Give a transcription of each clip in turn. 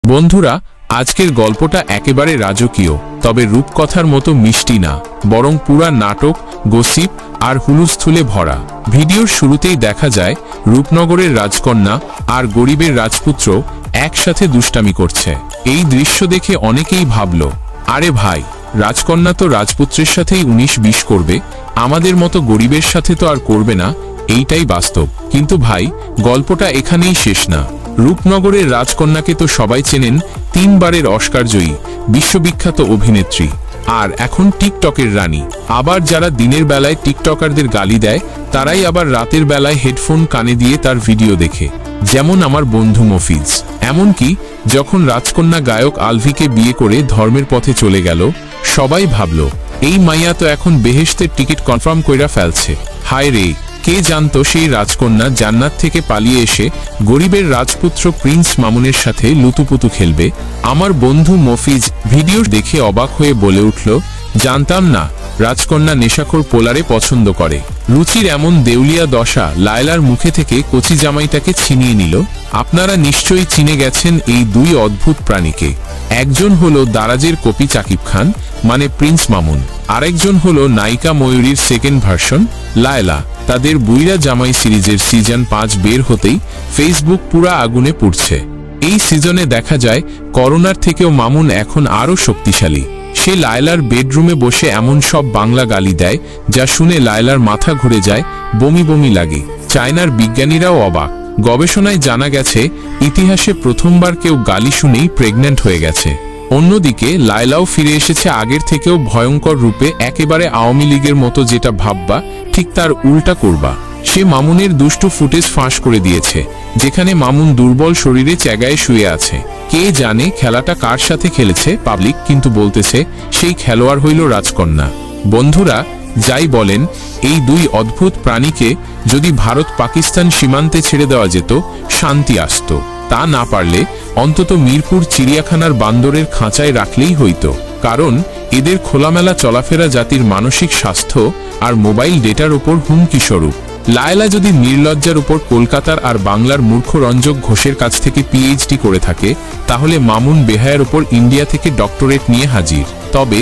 বন্ধুরা, আজকের গল্পটা একেবারে রাজকীয়, তবে রূপকথার মতো মিষ্টি না, বরং পুরা নাটক, গসিপ আর হুলুস্থুলে ভরা। ভিডিওর শুরুতেই দেখা যায় রূপনগরের রাজকন্যা আর গরিবের রাজপুত্র একসাথে দুষ্টামি করছে। এই দৃশ্য দেখে অনেকেই ভাবল, আরে ভাই, রাজকন্যা তো রাজপুত্রের সাথেই 19-20 করবে, আমাদের মতো গরিবের সাথে তো আর করবে না, এইটাই বাস্তব। কিন্তু ভাই, গল্পটা এখানেই শেষ না। রূপনগরের রাজকন্যাকে তো সবাই চেনেন, 3 বারের অস্কার জয়ী বিশ্ববিখ্যাত অভিনেত্রী, আর এখন টিকটকের রানী। আবার যারা দিনের বেলায় টিকটকারদের গালি দেয়, তারাই আবার রাতের বেলায় হেডফোন কানে দিয়ে তার ভিডিও দেখে, যেমন আমার বন্ধু মফিজ। এমনকি যখন রাজকন্যা গায়ক আলভিকে বিয়ে করে ধর্মের পথে চলে গেল, সবাই ভাবল এই মাইয়া তো এখন বেহেশতের টিকিট কনফার্ম কইরা ফেলছে। হায় রে, কে জানতো সেই রাজকন্যা জান্নাত থেকে পালিয়ে এসে গরিবের রাজপুত্র প্রিন্স মামুনের সাথে লুতুপুতু খেলবে। আমার বন্ধু মফিজ ভিডিও দেখে অবাক হয়ে বলে উঠল, জানতাম না রাজকন্যা নেশাখোর পোলারে পছন্দ করে। রুচির এমন দেউলিয়া দশা লায়লার মুখে থেকে কচি জামাইটাকে ছিনিয়ে নিল। আপনারা নিশ্চয়ই চিনে গেছেন এই দুই অদ্ভুত প্রাণীকে। একজন হলো দারাজের কপি সাকিব খান, মানে প্রিন্স মামুন, আরেকজন হলো নায়িকা ময়ূরীর সেকেন্ড ভার্সন লায়লা। তাদের বুইরা জামাই সিরিজের সিজন 5 বের হতেই ফেসবুক পুরা আগুনে পুড়ছে। এই সিজনে দেখা যায় করোনার থেকেও মামুন এখন আরও শক্তিশালী। সে লায়লার বেডরুমে বসে এমন সব বাংলা গালি দেয় যা শুনে লায়লার মাথা ঘুরে যায়, বমি বমি লাগে। চায়নার বিজ্ঞানীরাও অবাক। গবেষণায় জানা গেছে ইতিহাসে প্রথমবার কেউ গালি শুনেই প্রেগন্যান্ট হয়ে গেছে। অন্যদিকে লায়লাও ফিরে এসেছে আগের থেকেও ভয়ঙ্কর রূপে, একেবারে আওয়ামী লীগের মতো যেটা ভাববা ঠিক তার উল্টা করবা। সে মামুনের দুষ্টু ফুটেজ ফাঁস করে দিয়েছে, যেখানে মামুন দুর্বল শরীরে চ্যাগায় শুয়ে আছে। কে জানে খেলাটা কার সাথে খেলেছে পাবলিক, কিন্তু বলতেছে সেই খেলোয়াড় হইল রাজকন্যা। বন্ধুরা, যাই বলেন, এই দুই অদ্ভুত প্রাণীকে যদি ভারত পাকিস্তান সীমান্তে ছেড়ে দেওয়া যেত, শান্তি আসত। তা না পারলে অন্তত মিরপুর চিড়িয়াখানার বান্দরের খাঁচায় রাখলেই হইত, কারণ এদের খোলামেলা চলাফেরা জাতির মানসিক স্বাস্থ্য আর মোবাইল ডেটার উপর হুমকি স্বরূপ। লায়লা যদি নির্লজ্জার উপর কলকাতার আর বাংলার মূর্খ রঞ্জক ঘোষের কাছ থেকে পিএইচডি করে থাকে, তাহলে মামুন বেহায়ার উপর ইন্ডিয়া থেকে ডক্টরেট নিয়ে হাজির। তবে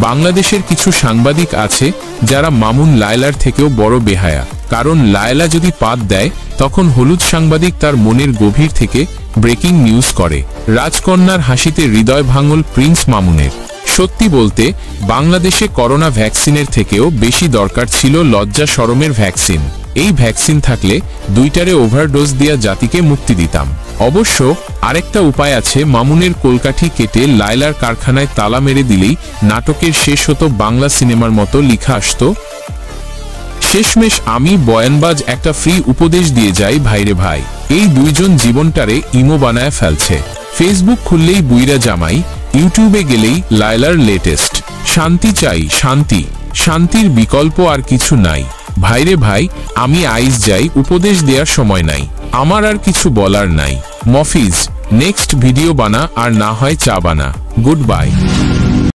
বাংলাদেশের কিছু সাংবাদিক আছে যারা মামুন লায়লার থেকেও বড় বেহায়া, কারণ লায়লা যদি পাত দেয়, তখন হলুদ সাংবাদিক তার মনের গভীর থেকে ব্রেকিং নিউজ করে। রাজকন্যার হাসিতে হৃদয় ভাঙল প্রিন্স মামুনের। সত্যি বলতে, বাংলাদেশে করোনা ভ্যাকসিনের থেকেও বেশি দরকার ছিল লজ্জা শরমের ভ্যাকসিন। এই ভ্যাকসিন থাকলে দুইটারে ওভারডোজ দিয়া জাতিকে মুক্তি দিতাম। অবশ্য আরেকটা উপায় আছে, মামুনের কলকাঠি কেটে লায়লার কারখানায় তালা মেরে দিলেই নাটকের শেষ হতো বাংলা সিনেমার মতো লিখা আসতো। শেষমেশ আমি বয়ানবাজ একটা ফ্রি উপদেশ দিয়ে যাই, ভাইরে ভাই, এই দুইজন জীবনটারে ইমো বানায় ফেলছে। ফেসবুক খুললেই বুইরা জামাই, ইউটিউবে গেলেই লায়লার লেটেস্ট। শান্তি চাই, শান্তি, শান্তির বিকল্প আর কিছু নাই। ভাইরে ভাই, আমি আইস যাই, উপদেশ দেওয়ার সময় নাই, আমার আর কিছু বলার নাই। মফিজ, নেক্সট ভিডিও বানা, আর না হয় চা বানা। Good bye.